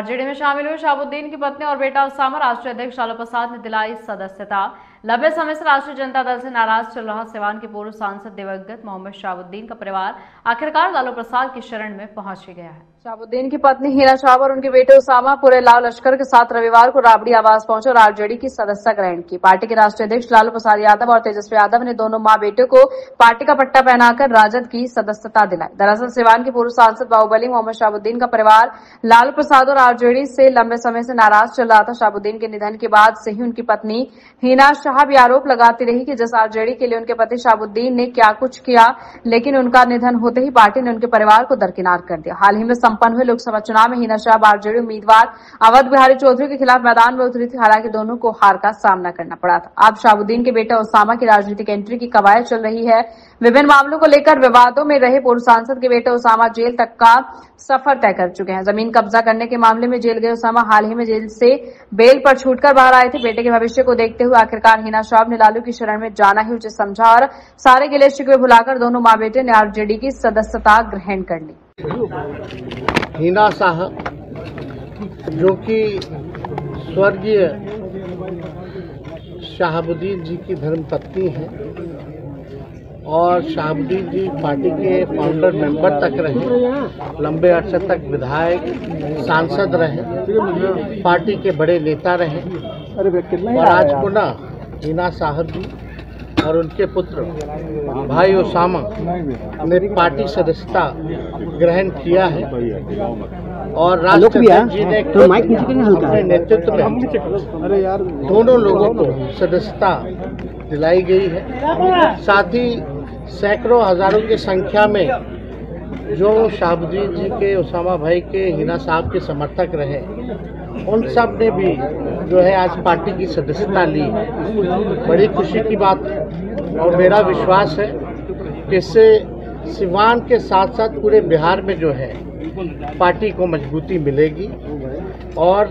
RJD में शामिल हुए शहाबुद्दीन की पत्नी और बेटा उसामा राष्ट्रीय अध्यक्ष लालू प्रसाद ने दिलाई सदस्यता। लंबे समय से राष्ट्रीय जनता दल से नाराज चल रहा सिवान के पूर्व सांसद दिवंगत मोहम्मद शहाबुद्दीन का परिवार आखिरकार लालू प्रसाद की शरण में पहुंच गया है। शहाबुद्दीन की पत्नी हिना शाह और उनके बेटे उसामा पूरे लाल लश्कर के साथ रविवार को राबड़ी आवास पहुंचे और आरजेडी की सदस्यता ग्रहण की। पार्टी के राष्ट्रीय अध्यक्ष लालू प्रसाद यादव और तेजस्वी यादव ने दोनों मां बेटे को पार्टी का पट्टा पहनाकर राजद की सदस्यता दिलाई। दरअसल सिवान के पूर्व सांसद बाहुबली मोहम्मद शहाबुद्दीन का परिवार लालू प्रसाद और आरजेडी से लंबे समय से नाराज चल रहा था। शहाबुद्दीन के निधन के बाद से ही उनकी पत्नी हिना शाह भी आरोप लगाती रही कि जिस आरजेडी के लिए उनके पति शहाबुद्दीन ने क्या कुछ किया, लेकिन उनका निधन होते ही पार्टी ने उनके परिवार को दरकिनार कर दिया। हाल ही में संपन्न हुए लोकसभा चुनाव में हिना शाह आरजेडी उम्मीदवार अवध बिहारी चौधरी के खिलाफ मैदान में उतरी थी। हालांकि दोनों को हार का सामना करना पड़ा था। अब शहाबुद्दीन के बेटे उसामा की राजनीतिक एंट्री की कवायद चल रही है। विभिन्न मामलों को लेकर विवादों में रहे पूर्व सांसद के बेटे उसामा जेल तक का सफर तय कर चुके हैं। जमीन कब्जा करने के मामले में जेल गए उसामा हाल ही में जेल से बेल पर छूटकर बाहर आए थे। बेटे के भविष्य को देखते हुए आखिरकार हिना शाह ने लालू की शरण में जाना ही उचित समझा और सारे गिले शिकवे भुलाकर दोनों मां बेटे ने आरजेडी की सदस्यता ग्रहण कर ली। हिना शाह जो कि स्वर्गीय शहाबुद्दीन जी की धर्मपत्नी है और शहाबुद्दीन जी पार्टी के फाउंडर मेंबर तक रहे, लंबे अरसे तक विधायक सांसद रहे, पार्टी के बड़े नेता रहे और आज पुनः हिना साहब जी और उनके पुत्र भाई उसामा ने पार्टी सदस्यता ग्रहण किया है और राष्ट्रीय अध्यक्ष जी ने अपने नेतृत्व में दोनों लोगों को सदस्यता दिलाई गई है। साथ ही सैकड़ों हजारों की संख्या में जो शहाबुद्दीन जी के, उसामा भाई के, हिना साहब के समर्थक रहे, उन सब ने भी जो है आज पार्टी की सदस्यता ली। बड़ी खुशी की बात है और मेरा विश्वास है कि इससे सिवान के साथ साथ पूरे बिहार में जो है पार्टी को मजबूती मिलेगी और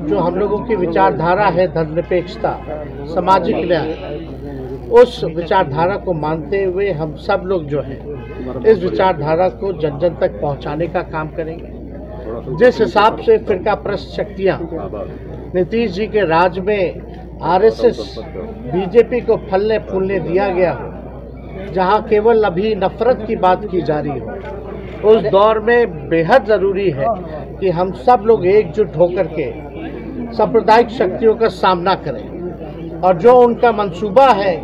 जो हम लोगों की विचारधारा है धर्मनिरपेक्षता, सामाजिक न्याय, उस विचारधारा को मानते हुए हम सब लोग जो है इस विचारधारा को जन जन तक पहुंचाने का काम करेंगे। जिस हिसाब से फिरका प्रस्त शक्तियां नीतीश जी के राज में आरएसएस बीजेपी को फलने फूलने दिया गया, जहां केवल अभी नफरत की बात की जा रही हो, उस दौर में बेहद जरूरी है कि हम सब लोग एकजुट होकर के सांप्रदायिक शक्तियों का सामना करें और जो उनका मंसूबा है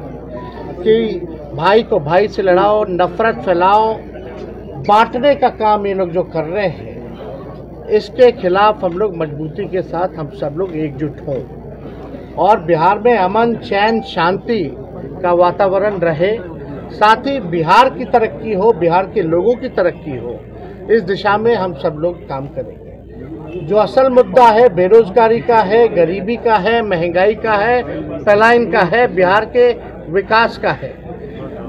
कि भाई को भाई से लड़ाओ, नफरत फैलाओ, बांटने का काम ये लोग जो कर रहे हैं, इसके खिलाफ हम लोग मजबूती के साथ हम सब लोग एकजुट हों और बिहार में अमन, चैन, शांति का वातावरण रहे, साथ ही बिहार की तरक्की हो, बिहार के लोगों की तरक्की हो, इस दिशा में हम सब लोग काम करेंगे। जो असल मुद्दा है बेरोजगारी का है, गरीबी का है, महंगाई का है, पलायन का है, बिहार के विकास का है,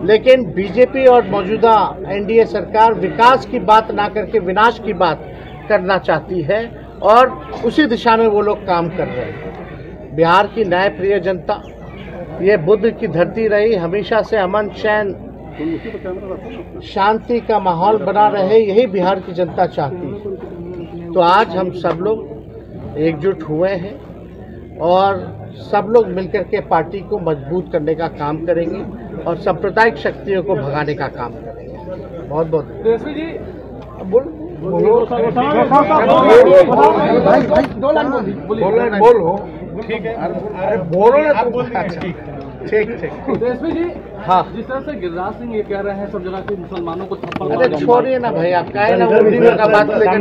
लेकिन बीजेपी और मौजूदा एनडीए सरकार विकास की बात ना करके विनाश की बात करना चाहती है और उसी दिशा में वो लोग काम कर रहे हैं। बिहार की न्याय प्रिय जनता, ये बुद्ध की धरती रही, हमेशा से अमन, चैन, शांति का माहौल बना रहे, यही बिहार की जनता चाहती है। तो आज हम सब लोग एकजुट हुए हैं और सब लोग मिलकर के पार्टी को मजबूत करने का काम करेंगे और सांप्रदायिक शक्तियों को भगाने का काम करेंगे। बहुत बहुत बोलो, ठीक है, अरे बोलो ना, ठीक तेजस्वी जी, हाँ, जिस तरह से गिरिराज सिंह ये कह रहे हैं सब जगह के मुसलमानों को थप्पड़, अरे छोड़िए ना भाई, आप कहे ना का बात लेकर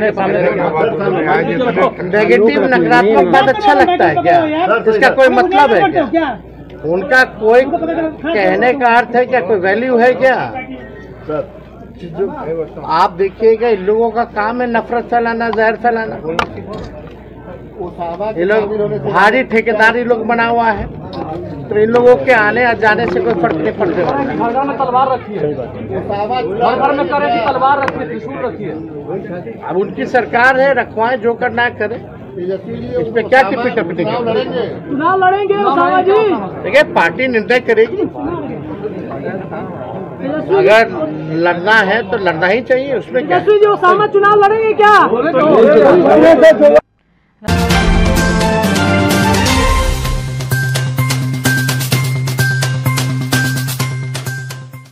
नेगेटिव नकारात्मक बात अच्छा लगता है क्या? इसका कोई मतलब है क्या? उनका कोई कहने का अर्थ है क्या? कोई वैल्यू है क्या? आप देखिएगा, इन लोगों का काम है नफरत फैलाना, जहर फैलाना। ये लोग भारी ठेकेदारी लोग बना हुआ है, तो इन लोगों के आने और जाने से कोई फर्क नहीं पड़ते। घर में तलवार रखी है, घर में करे की तलवार रखी है, त्रिशूल रखी है। अब उनकी सरकार है, रखवाएं, जो करना है करें, इस पे क्या टिप्पी टपटी? चुनाव लड़ेंगे देखिए, पार्टी निर्णय करेगी। अगर लड़ना है तो लड़ना ही चाहिए, उसमें क्या? चुनाव लड़ेंगे क्या? है।